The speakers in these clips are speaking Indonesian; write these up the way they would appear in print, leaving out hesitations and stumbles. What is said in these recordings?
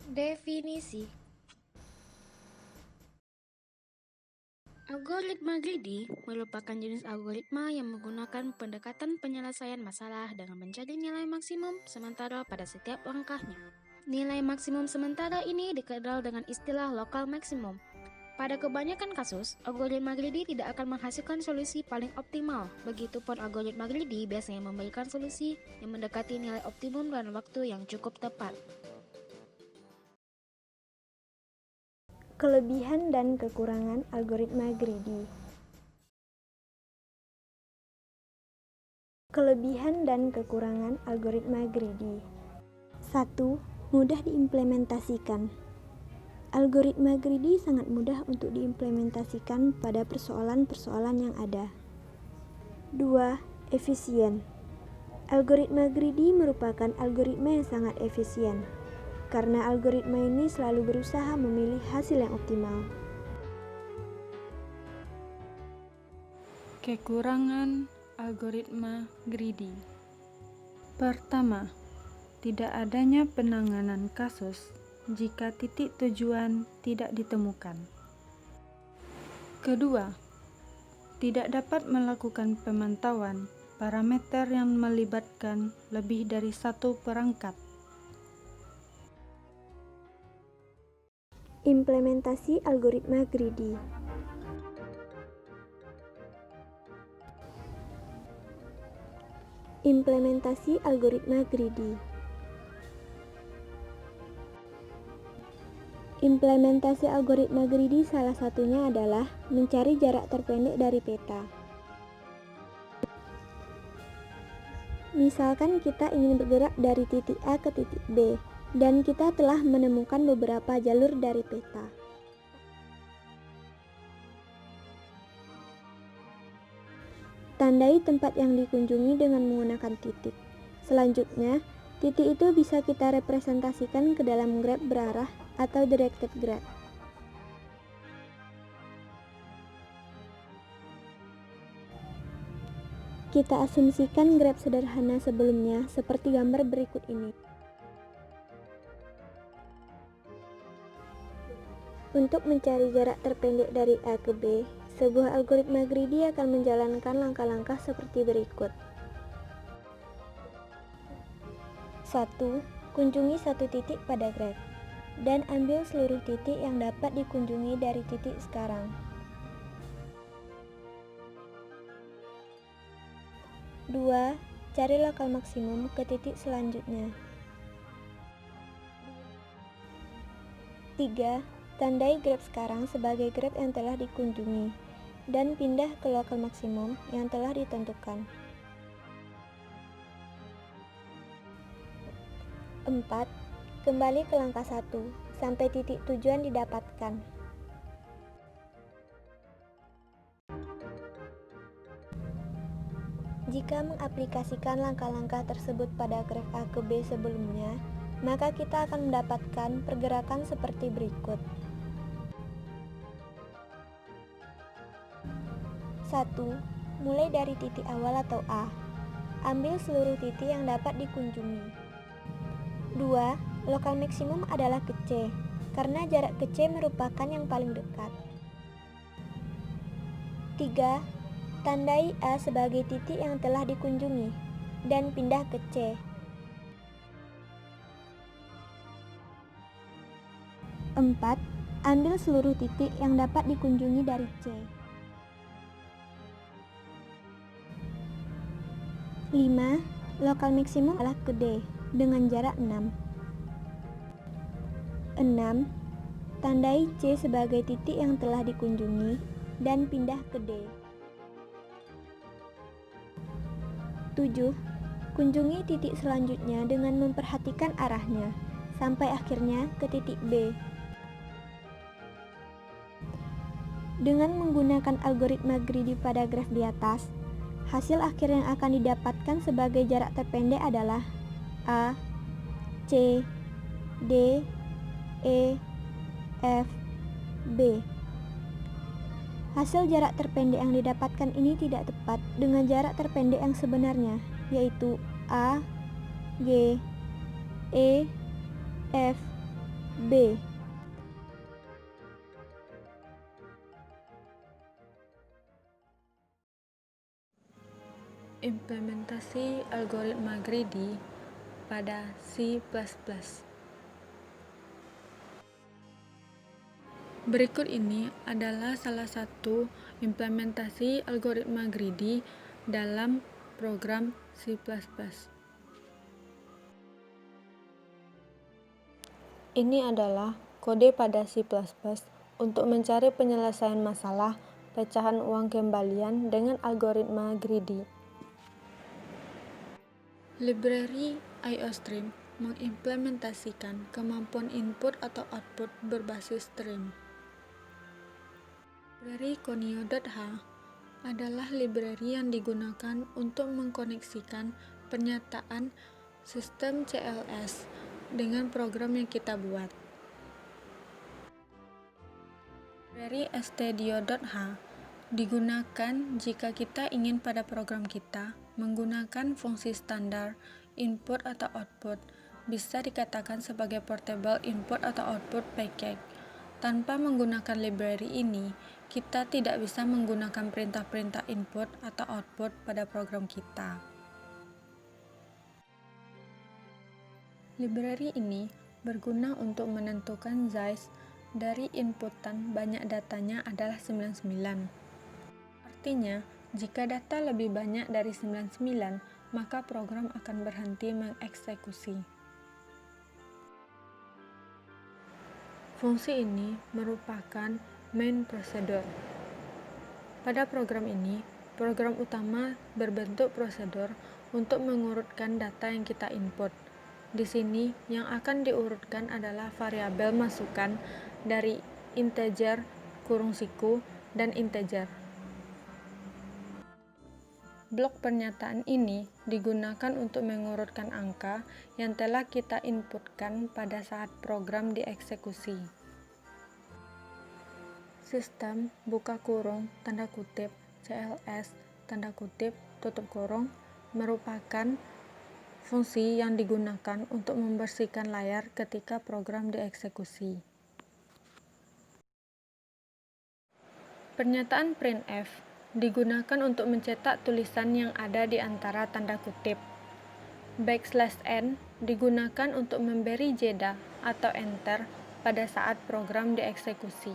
Definisi. Algoritma greedy merupakan jenis algoritma yang menggunakan pendekatan penyelesaian masalah dengan mencari nilai maksimum sementara pada setiap langkahnya. Nilai maksimum sementara ini dikenal dengan istilah local maximum. Pada kebanyakan kasus, algoritma greedy tidak akan menghasilkan solusi paling optimal. Begitupun algoritma greedy biasanya memberikan solusi yang mendekati nilai optimum dalam waktu yang cukup tepat. Kelebihan dan kekurangan algoritma greedy. Kelebihan dan kekurangan algoritma greedy. 1. Mudah diimplementasikan. Algoritma greedy sangat mudah untuk diimplementasikan pada persoalan-persoalan yang ada. 2. Efisien. Algoritma greedy merupakan algoritma yang sangat efisien, karena algoritma ini selalu berusaha memilih hasil yang optimal. Kekurangan algoritma greedy. Pertama, tidak adanya penanganan kasus jika titik tujuan tidak ditemukan. Kedua, tidak dapat melakukan pemantauan parameter yang melibatkan lebih dari satu perangkat. Implementasi algoritma greedy. Implementasi algoritma greedy. Implementasi algoritma greedy salah satunya adalah mencari jarak terpendek dari peta. Misalkan kita ingin bergerak dari titik A ke titik B, dan kita telah menemukan beberapa jalur dari peta. Tandai tempat yang dikunjungi dengan menggunakan titik. Selanjutnya, titik itu bisa kita representasikan ke dalam graf berarah atau directed graph. Kita asumsikan graf sederhana sebelumnya seperti gambar berikut ini. Untuk mencari jarak terpendek dari A ke B, sebuah algoritma greedy akan menjalankan langkah-langkah seperti berikut. 1. Kunjungi satu titik pada graf, dan ambil seluruh titik yang dapat dikunjungi dari titik sekarang. 2. Cari lokal maksimum ke titik selanjutnya. 3. Tandai graf sekarang sebagai graf yang telah dikunjungi, dan pindah ke lokal maksimum yang telah ditentukan. 4. Kembali ke langkah 1 sampai titik tujuan didapatkan. Jika mengaplikasikan langkah-langkah tersebut pada graf A ke B sebelumnya, maka kita akan mendapatkan pergerakan seperti berikut. 1. Mulai dari titik awal atau A. Ambil seluruh titik yang dapat dikunjungi. 2. Lokal maksimum adalah ke C, karena jarak ke C merupakan yang paling dekat. 3. Tandai A sebagai titik yang telah dikunjungi, dan pindah ke C. 4. Ambil seluruh titik yang dapat dikunjungi dari C. 5. Lokal maksimum adalah ke D, dengan jarak 6. 6. Tandai C sebagai titik yang telah dikunjungi, dan pindah ke D. 7. Kunjungi titik selanjutnya dengan memperhatikan arahnya, sampai akhirnya ke titik B. Dengan menggunakan algoritma greedy pada graf di atas, hasil akhir yang akan didapatkan sebagai jarak terpendek adalah A, C, D, E, F, B. Hasil jarak terpendek yang didapatkan ini tidak tepat dengan jarak terpendek yang sebenarnya, yaitu A, G, E, F, B. Implementasi algoritma greedy pada C++. Berikut ini adalah salah satu implementasi algoritma greedy dalam program C++. Ini adalah kode pada C++ untuk mencari penyelesaian masalah pecahan uang kembalian dengan algoritma greedy. Library IOStream mengimplementasikan kemampuan input atau output berbasis stream. Library Conio.h adalah library yang digunakan untuk mengkoneksikan pernyataan sistem CLS dengan program yang kita buat. Library stdio.h digunakan jika kita ingin pada program kita menggunakan fungsi standar input atau output, bisa dikatakan sebagai portable input atau output package. Tanpa menggunakan library ini, kita tidak bisa menggunakan perintah-perintah input atau output pada program kita. Library ini berguna untuk menentukan size dari inputan banyak datanya adalah 99. Artinya, jika data lebih banyak dari 99, maka program akan berhenti mengeksekusi. Fungsi ini merupakan main procedure. Pada program ini, program utama berbentuk prosedur untuk mengurutkan data yang kita input. Di sini, yang akan diurutkan adalah variabel masukan dari integer, kurung siku, dan integer. Blok pernyataan ini digunakan untuk mengurutkan angka yang telah kita inputkan pada saat program dieksekusi. Sistem buka kurung tanda kutip CLS tanda kutip tutup kurung merupakan fungsi yang digunakan untuk membersihkan layar ketika program dieksekusi. Pernyataan printf digunakan untuk mencetak tulisan yang ada di antara tanda kutip. \n digunakan untuk memberi jeda atau enter pada saat program dieksekusi.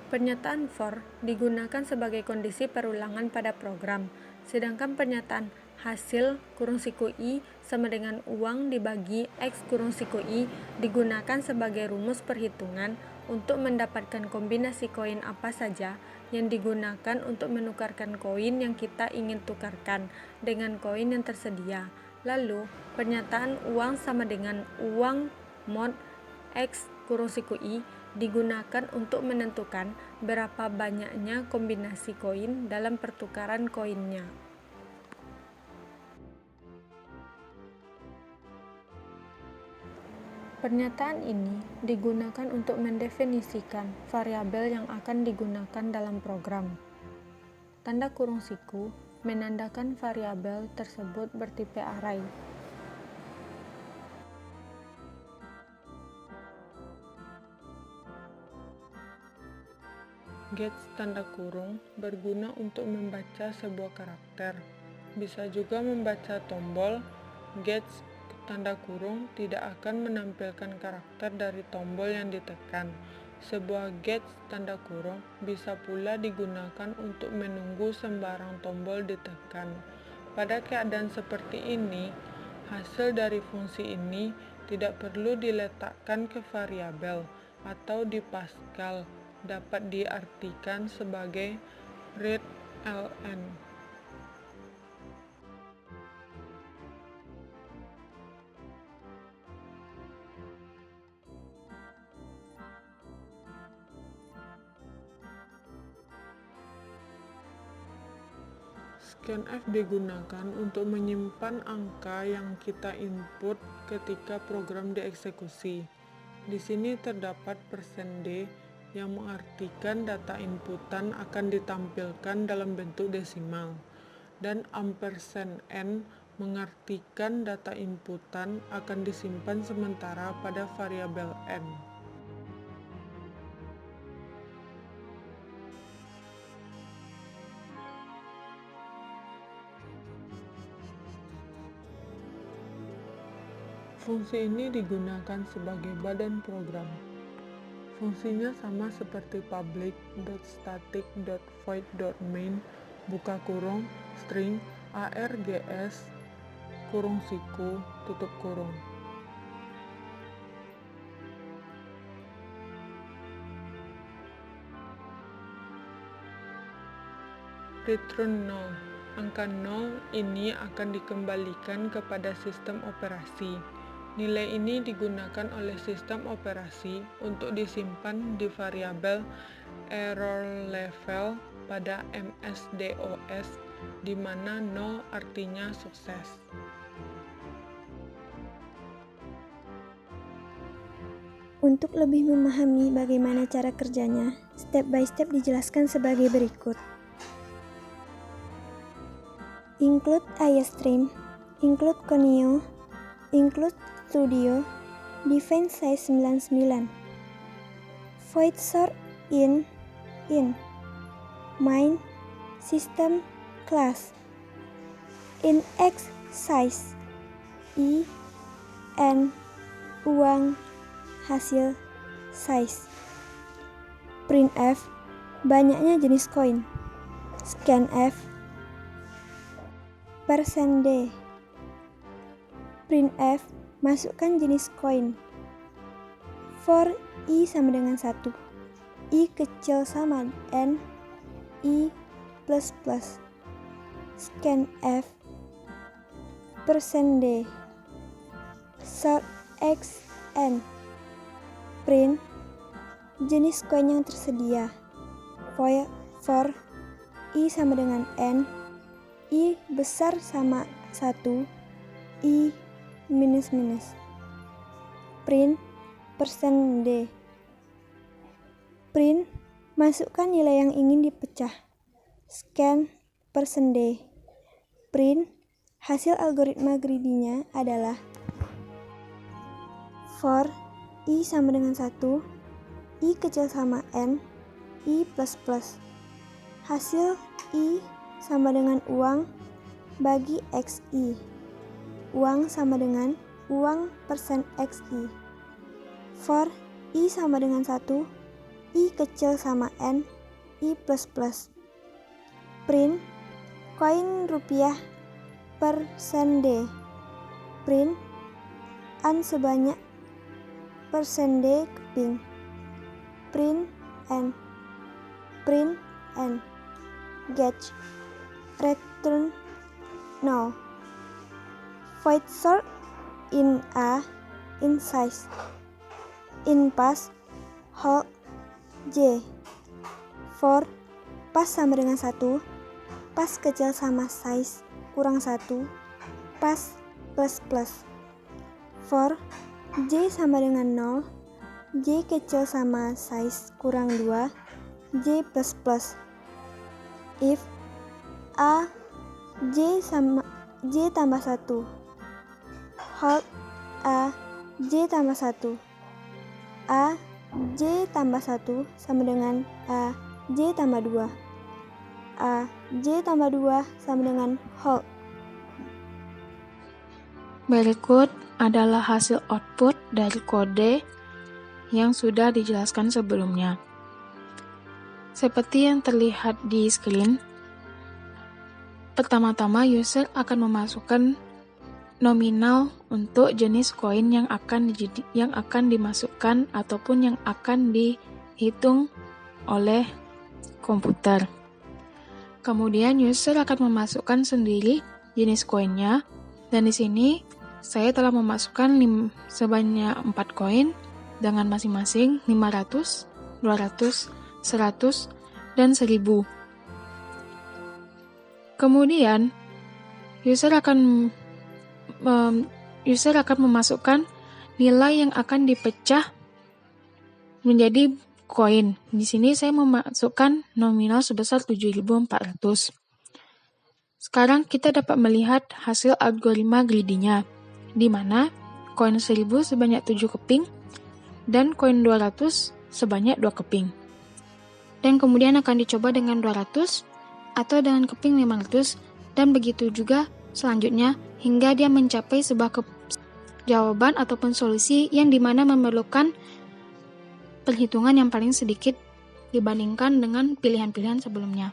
Pernyataan for digunakan sebagai kondisi perulangan pada program, sedangkan pernyataan hasil kurung siku i sama dengan uang dibagi x kurung siku i digunakan sebagai rumus perhitungan untuk mendapatkan kombinasi koin apa saja yang digunakan untuk menukarkan koin yang kita ingin tukarkan dengan koin yang tersedia. Lalu, pernyataan uang sama dengan uang mod x kurung siku i digunakan untuk menentukan berapa banyaknya kombinasi koin dalam pertukaran koinnya. Pernyataan ini digunakan untuk mendefinisikan variabel yang akan digunakan dalam program. Tanda kurung siku menandakan variabel tersebut bertipe array. Gets tanda kurung berguna untuk membaca sebuah karakter. Bisa juga membaca tombol. Gets tanda kurung tidak akan menampilkan karakter dari tombol yang ditekan. Sebuah gets tanda kurung bisa pula digunakan untuk menunggu sembarang tombol ditekan. Pada keadaan seperti ini, hasil dari fungsi ini tidak perlu diletakkan ke variabel atau di Pascal, dapat diartikan sebagai readln. Scanf digunakan untuk menyimpan angka yang kita input ketika program dieksekusi. Di sini terdapat %d yang mengartikan data inputan akan ditampilkan dalam bentuk desimal, dan &n mengartikan data inputan akan disimpan sementara pada variabel n. Fungsi ini digunakan sebagai badan program. Fungsinya sama seperti public.static.void.main buka kurung string args kurung siku tutup kurung. Return 0. Angka 0 ini akan dikembalikan kepada sistem operasi. Nilai ini digunakan oleh sistem operasi untuk disimpan di variabel error level pada MS-DOS, di mana 0 artinya sukses. Untuk lebih memahami bagaimana cara kerjanya, step by step dijelaskan sebagai berikut. Include IOStream, include Conio, include Studio, define size 99, void sort in, main, system, class, in X size, I, N, uang, hasil, size, printf, banyaknya jenis koin, scanf, %d, printf, masukkan jenis koin. For I sama dengan 1, I kecil sama N, I plus plus, scanf, %d, sort X, N, print, jenis koin yang tersedia. For I sama dengan N, I besar sama 1, I minus minus, print, %d, print, masukkan nilai yang ingin dipecah, scan, %d, print, hasil algoritma greedy-nya adalah for I sama dengan 1, I kecil sama N, I plus plus, hasil I sama dengan uang bagi XI, uang sama dengan uang %XI. For I sama dengan 1, I kecil sama N, I plus plus, print, koin rupiah %d, print, an sebanyak %d keping, print n, gauge, return 0. Void sort in A, in size, in pass, hold, J. For pass sama dengan 1, pass kecil sama size kurang 1, pass plus plus. For J sama dengan 0, J kecil sama size kurang 2, J plus plus. If A, J sama J tambah 1, hold A, J tambah 1, A, J tambah 1 sama dengan A, J tambah 2, A, J tambah 2 sama dengan hold. Berikut adalah hasil output dari kode yang sudah dijelaskan sebelumnya. Seperti yang terlihat di screen, pertama-tama user akan memasukkan nominal untuk jenis koin yang akan dimasukkan ataupun yang akan dihitung oleh komputer. Kemudian user akan memasukkan sendiri jenis koinnya, dan di sini saya telah memasukkan sebanyak 4 koin dengan masing-masing 500, 200, 100, dan 1000. Kemudian user akan memasukkan nilai yang akan dipecah menjadi koin. Di sini saya memasukkan nominal sebesar 7.400. Sekarang kita dapat melihat hasil algoritma greedy-nya, di mana koin 1000 sebanyak 7 keping dan koin 200 sebanyak 2 keping. Dan kemudian akan dicoba dengan 200 atau dengan keping 500 dan begitu juga selanjutnya hingga dia mencapai sebuah jawaban ataupun solusi yang dimana memerlukan perhitungan yang paling sedikit dibandingkan dengan pilihan-pilihan sebelumnya.